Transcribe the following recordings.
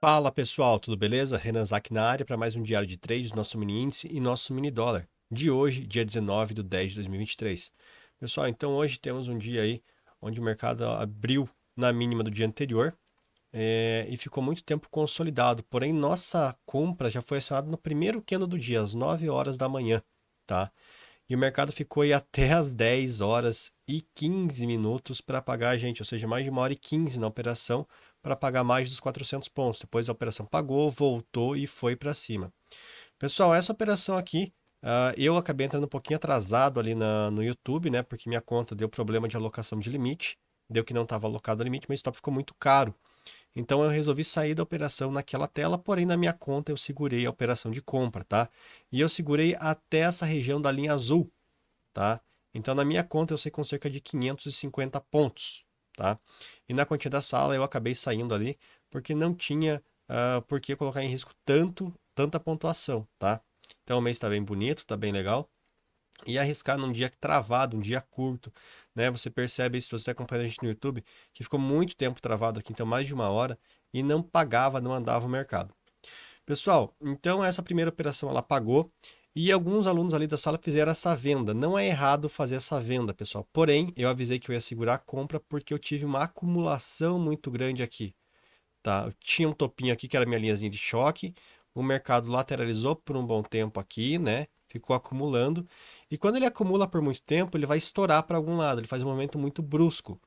Fala pessoal, tudo beleza? Renan Zack na área para mais um diário de trades, nosso mini índice e nosso mini dólar de hoje, dia 19 de 10 de 2023. Pessoal, então hoje temos um dia aí onde o mercado abriu na mínima do dia anterior e ficou muito tempo consolidado. Porém, nossa compra já foi acionada no primeiro candle do dia, às 9 horas da manhã, tá? E o mercado ficou aí até às 10 horas e 15 minutos para pagar a gente, ou seja, mais de 1 hora e 15 na operação para pagar mais dos 400 pontos. Depois a operação pagou, voltou e foi para cima. Pessoal, essa operação aqui, eu acabei entrando um pouquinho atrasado ali no YouTube, né? Porque minha conta deu problema de alocação de limite, deu que não estava alocado o limite, mas o stop ficou muito caro. Então eu resolvi sair da operação naquela tela, porém na minha conta eu segurei a operação de compra, tá? E eu segurei até essa região da linha azul, tá? Então na minha conta eu saí com cerca de 550 pontos, tá? E na quantia da sala eu acabei saindo ali porque não tinha por que colocar em risco tanta pontuação, tá? Então o mês está bem bonito, está bem legal. E arriscar num dia travado, um dia curto, né? Você percebe isso, se você está acompanhando a gente no YouTube, que ficou muito tempo travado aqui, então mais de 1 hora, e não pagava, não andava o mercado. Pessoal, então essa primeira operação ela pagou e alguns alunos ali da sala fizeram essa venda. Não é errado fazer essa venda, pessoal. Porém, eu avisei que eu ia segurar a compra porque eu tive uma acumulação muito grande aqui, tá? Eu tinha um topinho aqui que era minha linhazinha de choque. O mercado lateralizou por um bom tempo aqui, né? Ficou acumulando. E quando ele acumula por muito tempo, ele vai estourar para algum lado. Ele faz um movimento muito brusco,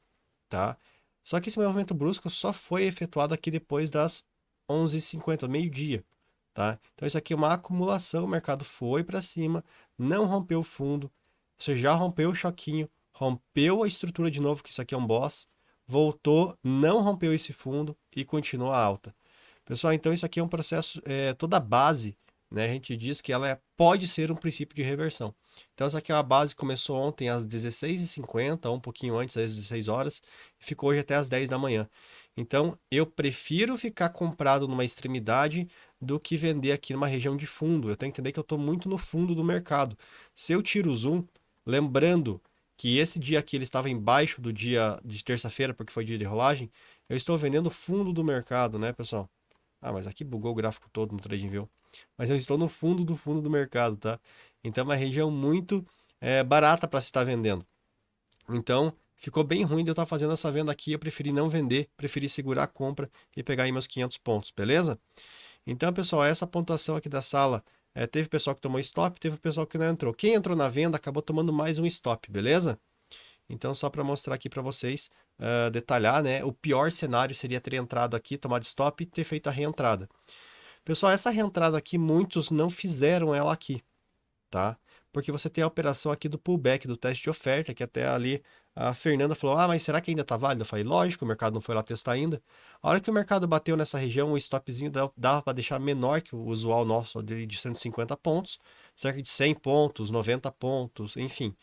tá? Só que esse movimento brusco só foi efetuado aqui depois das 11h50, meio-dia, tá? Então isso aqui é uma acumulação, o mercado foi para cima, não rompeu o fundo, você já rompeu o choquinho, rompeu a estrutura de novo, que isso aqui é um boss, voltou, não rompeu esse fundo e continua alta. Pessoal, então isso aqui é um processo, toda a base, né? A gente diz que ela pode ser um princípio de reversão. Então essa aqui é uma base que começou ontem às 16h50, um pouquinho antes, às 16 horas, e ficou hoje até às 10 da manhã. Então eu prefiro ficar comprado numa extremidade do que vender aqui numa região de fundo. Eu tenho que entender que eu estou muito no fundo do mercado. Se eu tiro o zoom, lembrando que esse dia aqui ele estava embaixo do dia de terça-feira, porque foi dia de rolagem, eu estou vendendo o fundo do mercado, né, pessoal? Ah, mas aqui bugou o gráfico todo no TradingView. Mas eu estou no fundo do mercado, tá? Então é uma região muito barata para se estar vendendo. Então ficou bem ruim de eu estar fazendo essa venda aqui. Eu preferi não vender, preferi segurar a compra e pegar aí meus 500 pontos, beleza? Então, pessoal, essa pontuação aqui da sala, teve pessoal que tomou stop, teve pessoal que não entrou. Quem entrou na venda acabou tomando mais um stop, beleza? Então, só para mostrar aqui para vocês, detalhar, né? O pior cenário seria ter entrado aqui, tomado stop e ter feito a reentrada. Pessoal, essa reentrada aqui, muitos não fizeram ela aqui, tá? Porque você tem a operação aqui do pullback, do teste de oferta, que até ali a Fernanda falou: Ah, mas será que ainda tá válido? Eu falei: Lógico, o mercado não foi lá testar ainda. A hora que o mercado bateu nessa região, o stopzinho dava para deixar menor que o usual nosso de 150 pontos, cerca de 100 pontos, 90 pontos, enfim.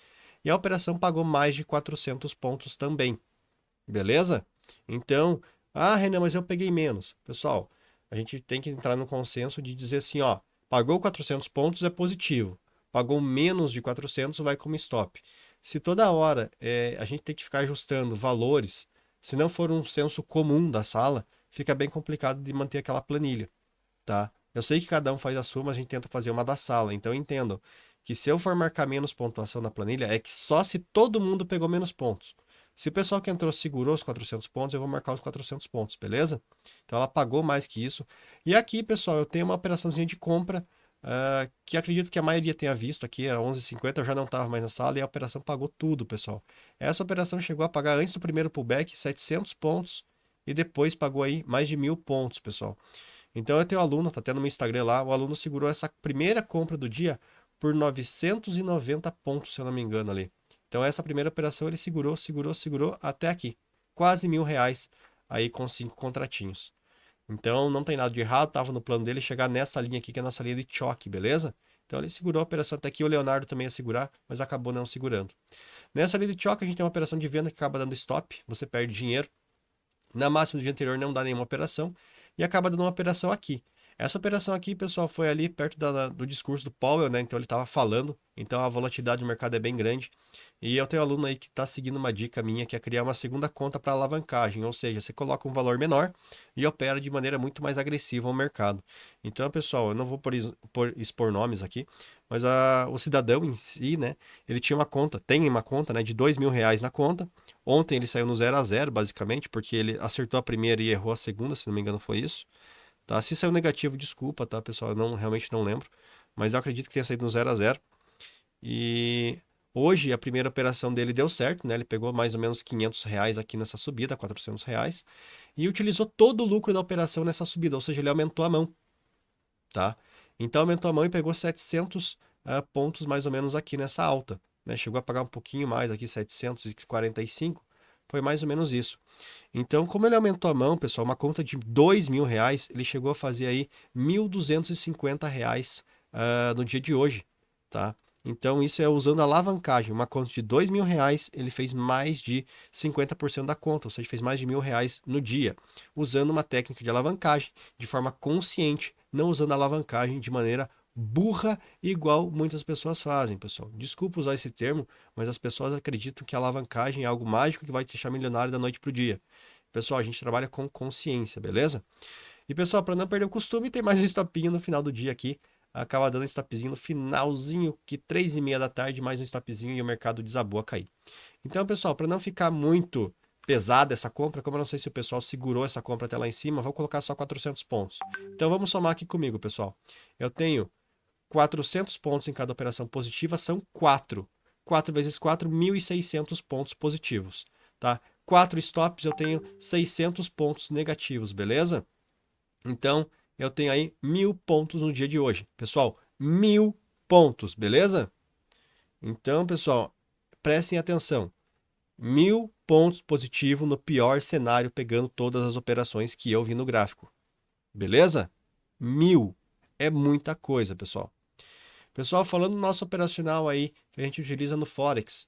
E a operação pagou mais de 400 pontos também, beleza? Então, Renan, mas eu peguei menos. Pessoal, a gente tem que entrar no consenso de dizer assim, ó, pagou 400 pontos é positivo, pagou menos de 400 vai como stop. Se toda hora a gente tem que ficar ajustando valores, se não for um senso comum da sala, fica bem complicado de manter aquela planilha, tá? Eu sei que cada um faz a sua, mas a gente tenta fazer uma da sala, então entendam que se eu for marcar menos pontuação na planilha, é que só se todo mundo pegou menos pontos. Se o pessoal que entrou segurou os 400 pontos, eu vou marcar os 400 pontos, beleza? Então ela pagou mais que isso. E aqui, pessoal, eu tenho uma operaçãozinha de compra que acredito que a maioria tenha visto aqui, era 11h50, eu já não estava mais na sala e a operação pagou tudo, pessoal. Essa operação chegou a pagar antes do primeiro pullback 700 pontos e depois pagou aí mais de 1.000 pontos, pessoal. Então eu tenho um aluno, tá até no meu Instagram lá, o aluno segurou essa primeira compra do dia por 990 pontos, se eu não me engano ali. Então essa primeira operação ele segurou até aqui. Quase R$ 1.000 aí com 5 contratinhos. Então não tem nada de errado, tava no plano dele chegar nessa linha aqui, que é a nossa linha de choque, beleza? Então ele segurou a operação até aqui, o Leonardo também ia segurar, mas acabou não segurando. Nessa linha de choque a gente tem uma operação de venda que acaba dando stop, você perde dinheiro. Na máxima do dia anterior não dá nenhuma operação e acaba dando uma operação aqui. Essa operação aqui, pessoal, foi ali perto do discurso do Powell, né? Então ele estava falando, então a volatilidade do mercado é bem grande. E eu tenho um aluno aí que está seguindo uma dica minha, que é criar uma segunda conta para alavancagem, ou seja, você coloca um valor menor e opera de maneira muito mais agressiva ao mercado. Então, pessoal, eu não vou expor nomes aqui, mas o cidadão em si, né? Ele tinha uma conta, tem uma conta, né, de R$ 2.000 na conta. Ontem ele saiu no 0 a 0, basicamente, porque ele acertou a primeira e errou a segunda, se não me engano foi isso. Tá? Se saiu negativo, desculpa, tá, pessoal? Eu realmente não lembro. Mas eu acredito que tenha saído no 0 a 0. E hoje a primeira operação dele deu certo, né? Ele pegou mais ou menos R$ 500 aqui nessa subida, R$ 400. E utilizou todo o lucro da operação nessa subida, ou seja, ele aumentou a mão, tá? Então aumentou a mão e pegou 700 pontos mais ou menos aqui nessa alta, né? Chegou a pagar um pouquinho mais aqui, 745. Foi mais ou menos isso. Então, como ele aumentou a mão, pessoal, uma conta de R$ 2.000, ele chegou a fazer aí R$ 1.250 no dia de hoje, tá? Então, isso é usando alavancagem. Uma conta de R$ 2.000, ele fez mais de 50% da conta, ou seja, fez mais de R$ 1.000 no dia, usando uma técnica de alavancagem de forma consciente, não usando a alavancagem de maneira burra, igual muitas pessoas fazem, pessoal. Desculpa usar esse termo, mas as pessoas acreditam que a alavancagem é algo mágico que vai te deixar milionário da noite para o dia. Pessoal, a gente trabalha com consciência, beleza? E pessoal, para não perder o costume, tem mais um stopinho no final do dia aqui. Acaba dando um stopzinho no finalzinho, que 3h30 da tarde, mais um stopzinho e o mercado desabou a cair. Então, pessoal, para não ficar muito pesada essa compra, como eu não sei se o pessoal segurou essa compra até lá em cima, vou colocar só 400 pontos. Então, vamos somar aqui comigo, pessoal. Eu tenho 400 pontos em cada operação positiva, são 4. 4 vezes 4, 1.600 pontos positivos, tá? 4 stops, eu tenho 600 pontos negativos, beleza? Então, eu tenho aí 1.000 pontos no dia de hoje. Pessoal, 1.000 pontos, beleza? Então, pessoal, prestem atenção. 1.000 pontos positivo no pior cenário, pegando todas as operações que eu vi no gráfico. Beleza? 1.000 é muita coisa, pessoal. Pessoal, falando do nosso operacional aí, que a gente utiliza no Forex.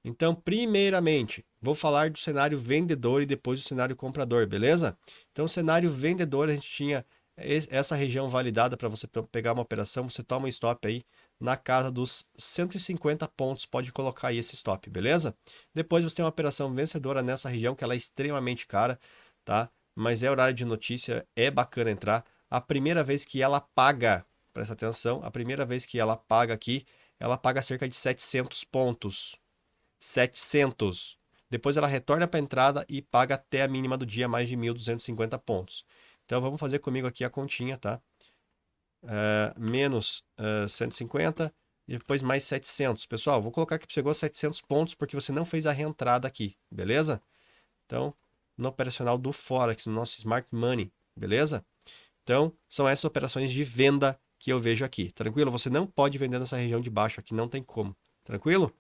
Então, primeiramente, vou falar do cenário vendedor e depois do cenário comprador, beleza? Então, o cenário vendedor, a gente tinha essa região validada para você pegar uma operação, você toma um stop aí na casa dos 150 pontos, pode colocar aí esse stop, beleza? Depois você tem uma operação vencedora nessa região, que ela é extremamente cara, tá? Mas é horário de notícia, é bacana entrar. A primeira vez que ela paga, presta atenção, a primeira vez que ela paga aqui, ela paga cerca de 700 pontos. 700. Depois ela retorna para a entrada e paga até a mínima do dia, mais de 1.250 pontos. Então vamos fazer comigo aqui a continha, tá? Menos 150 e depois mais 700. Pessoal, vou colocar que chegou a 700 pontos porque você não fez a reentrada aqui, beleza? Então, no operacional do Forex, no nosso Smart Money, beleza? Então, são essas operações de venda que eu vejo aqui, tranquilo? Você não pode vender nessa região de baixo aqui, não tem como, tranquilo?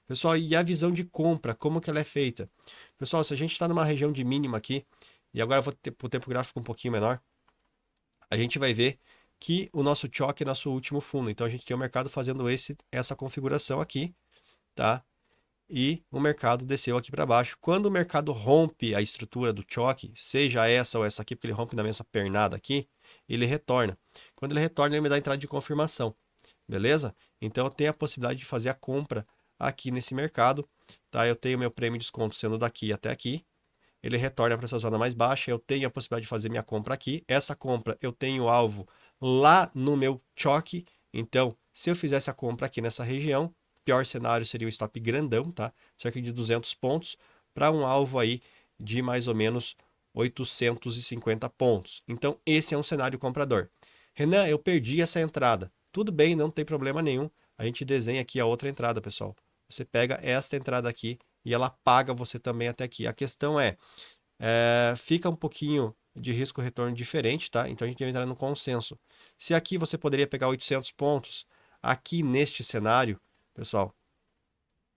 Pessoal, e a visão de compra, como que ela é feita? Pessoal, se a gente está numa região de mínima aqui, e agora eu vou ter o tempo gráfico um pouquinho menor, a gente vai ver que o nosso choque é nosso último fundo. Então a gente tem o mercado fazendo essa configuração aqui, tá? E o mercado desceu aqui para baixo. Quando o mercado rompe a estrutura do choque, seja essa ou essa aqui, porque ele rompe na mesma pernada aqui, ele retorna. Quando ele retorna, ele me dá entrada de confirmação, beleza? Então eu tenho a possibilidade de fazer a compra aqui nesse mercado, tá? Eu tenho meu prêmio de desconto sendo daqui até aqui. Ele retorna para essa zona mais baixa, eu tenho a possibilidade de fazer minha compra aqui. Essa compra eu tenho alvo lá no meu choque. Então, se eu fizesse a compra aqui nessa região, pior cenário seria um stop grandão, tá? Cerca de 200 pontos para um alvo aí de mais ou menos 850 pontos. Então, esse é um cenário comprador. Renan, eu perdi essa entrada. Tudo bem, não tem problema nenhum. A gente desenha aqui a outra entrada, pessoal. Você pega esta entrada aqui e ela paga você também até aqui. A questão fica um pouquinho de risco-retorno diferente, tá? Então a gente deve entrar no consenso. Se aqui você poderia pegar 800 pontos, aqui neste cenário, pessoal,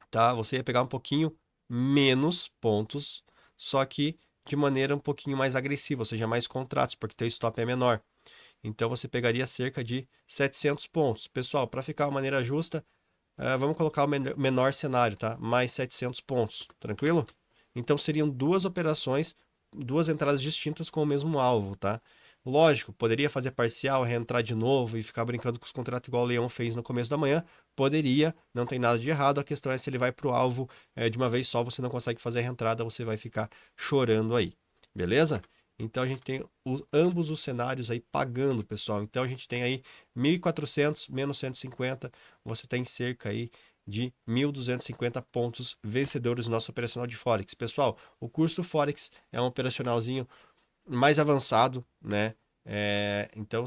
tá? Você ia pegar um pouquinho menos pontos, só que de maneira um pouquinho mais agressiva, ou seja, mais contratos, porque teu stop é menor. Então você pegaria cerca de 700 pontos. Pessoal, para ficar de maneira justa, vamos colocar o menor cenário, tá? Mais 700 pontos, tranquilo? Então seriam duas operações, duas entradas distintas com o mesmo alvo, tá? Lógico, poderia fazer parcial, reentrar de novo e ficar brincando com os contratos igual o Leão fez no começo da manhã. Poderia, não tem nada de errado. A questão é se ele vai para o alvo de uma vez só, você não consegue fazer a reentrada, você vai ficar chorando aí. Beleza? Então a gente tem ambos os cenários aí pagando, pessoal. Então a gente tem aí 1.400 menos 150, você tem cerca aí de 1.250 pontos vencedores no nosso operacional de Forex. Pessoal, o curso Forex é um operacionalzinho mais avançado, né? Então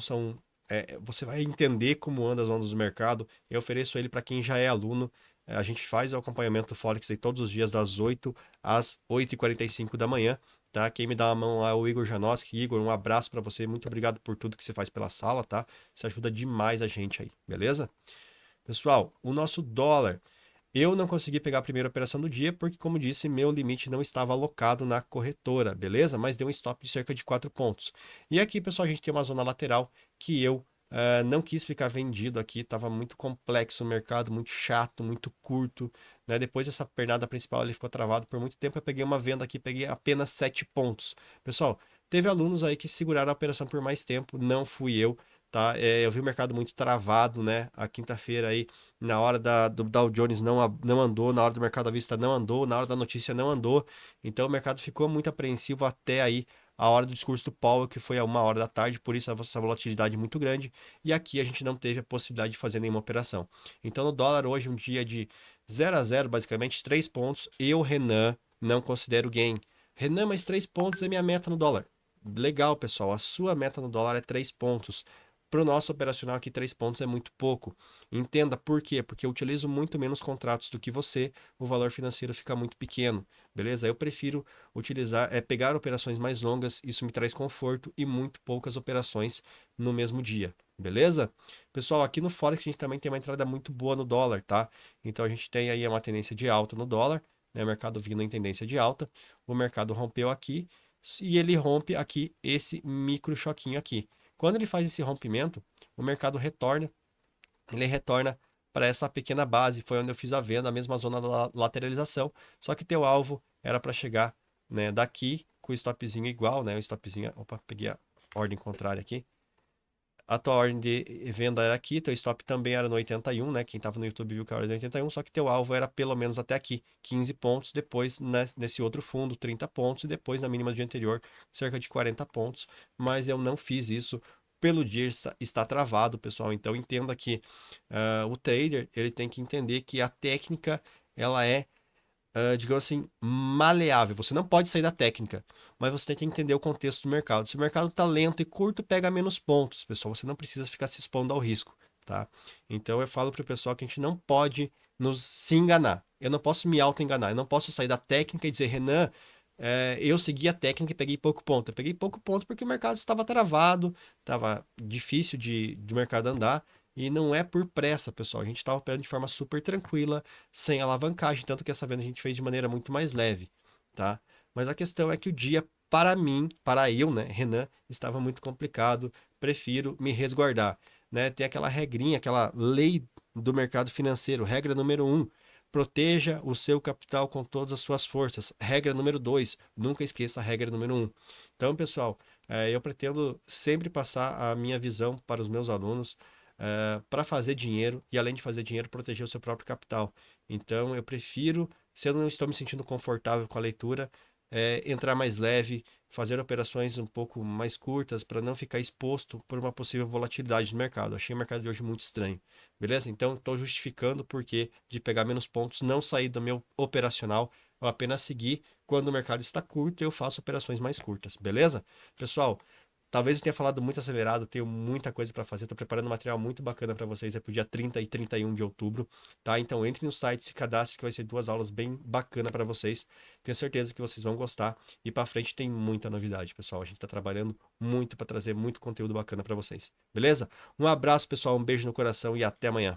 você vai entender como anda as ondas do mercado. Eu ofereço ele para quem já é aluno. A gente faz o acompanhamento do Forex aí todos os dias, das 8 às 8h45 da manhã. Tá? Quem me dá uma mão lá é o Igor Janoski. Igor, um abraço para você. Muito obrigado por tudo que você faz pela sala, tá? Você ajuda demais a gente aí, beleza? Pessoal, o nosso dólar. Eu não consegui pegar a primeira operação do dia porque, como disse, meu limite não estava alocado na corretora, beleza? Mas deu um stop de cerca de 4 pontos. E aqui, pessoal, a gente tem uma zona lateral que eu não quis ficar vendido aqui, estava muito complexo o mercado, muito chato, muito curto, né? Depois dessa pernada principal ele ficou travado por muito tempo, eu peguei uma venda aqui, peguei apenas 7 pontos. Pessoal, teve alunos aí que seguraram a operação por mais tempo, não fui eu. Tá? Eu vi o mercado muito travado, né? A quinta-feira aí na hora do Dow Jones não andou, na hora do mercado à vista não andou, na hora da notícia não andou. Então o mercado ficou muito apreensivo até aí a hora do discurso do Powell, que foi a 1h da tarde, por isso essa volatilidade muito grande. E aqui a gente não teve a possibilidade de fazer nenhuma operação. Então no dólar hoje, um dia de 0 a 0, basicamente 3 pontos. Eu, Renan, não considero gain. Renan, mais 3 pontos é minha meta no dólar. Legal, pessoal. A sua meta no dólar é 3 pontos. Para o nosso operacional aqui, 3 pontos é muito pouco. Entenda por quê? Porque eu utilizo muito menos contratos do que você, o valor financeiro fica muito pequeno, beleza? Eu prefiro pegar operações mais longas, isso me traz conforto e muito poucas operações no mesmo dia, beleza? Pessoal, aqui no Forex a gente também tem uma entrada muito boa no dólar, tá? Então a gente tem aí uma tendência de alta no dólar, né? O mercado vindo em tendência de alta, o mercado rompeu aqui e ele rompe aqui esse micro choquinho aqui. Quando ele faz esse rompimento, o mercado retorna, ele retorna para essa pequena base, foi onde eu fiz a venda, a mesma zona da lateralização, só que teu alvo era para chegar, né, daqui com o stopzinho igual, né, o stopzinho, opa, peguei a ordem contrária aqui, a tua ordem de venda era aqui, teu stop também era no 81, né? Quem estava no YouTube viu que a ordem era 81, só que teu alvo era pelo menos até aqui, 15 pontos, depois nesse outro fundo, 30 pontos, e depois na mínima do dia anterior, cerca de 40 pontos. Mas eu não fiz isso. Pelo dia está travado, pessoal. Então entenda que o trader ele tem que entender que a técnica ela é digamos assim, maleável. Você não pode sair da técnica, mas você tem que entender o contexto do mercado. Se o mercado está lento e curto, pega menos pontos, pessoal. Você não precisa ficar se expondo ao risco, tá? Então eu falo para o pessoal que a gente não pode se enganar. Eu não posso me auto-enganar. Eu não posso sair da técnica e dizer, Renan, eu segui a técnica e peguei pouco ponto. Eu peguei pouco ponto porque o mercado estava travado, estava difícil de mercado andar. E não é por pressa, pessoal. A gente estava operando de forma super tranquila, sem alavancagem, tanto que essa venda a gente fez de maneira muito mais leve, tá? Mas a questão é que o dia, para mim, para eu, né, Renan, estava muito complicado. Prefiro me resguardar, né? Tem aquela regrinha, aquela lei do mercado financeiro, regra número 1. Proteja o seu capital com todas as suas forças. Regra número 2, nunca esqueça a regra número 1. Então, pessoal, eu pretendo sempre passar a minha visão para os meus alunos para fazer dinheiro e, além de fazer dinheiro, proteger o seu próprio capital. Então, eu prefiro, se eu não estou me sentindo confortável com a leitura, entrar mais leve, fazer operações um pouco mais curtas para não ficar exposto por uma possível volatilidade no mercado. Achei o mercado de hoje muito estranho, beleza? Então, estou justificando o porquê de pegar menos pontos, não sair do meu operacional, eu apenas seguir. Quando o mercado está curto, eu faço operações mais curtas, beleza? Pessoal, talvez eu tenha falado muito acelerado, tenho muita coisa para fazer, estou preparando um material muito bacana para vocês, para o dia 30 e 31 de outubro, tá? Então entre no site, se cadastre, que vai ser 2 aulas bem bacana para vocês. Tenho certeza que vocês vão gostar e para frente tem muita novidade, pessoal. A gente está trabalhando muito para trazer muito conteúdo bacana para vocês, beleza? Um abraço, pessoal, um beijo no coração e até amanhã.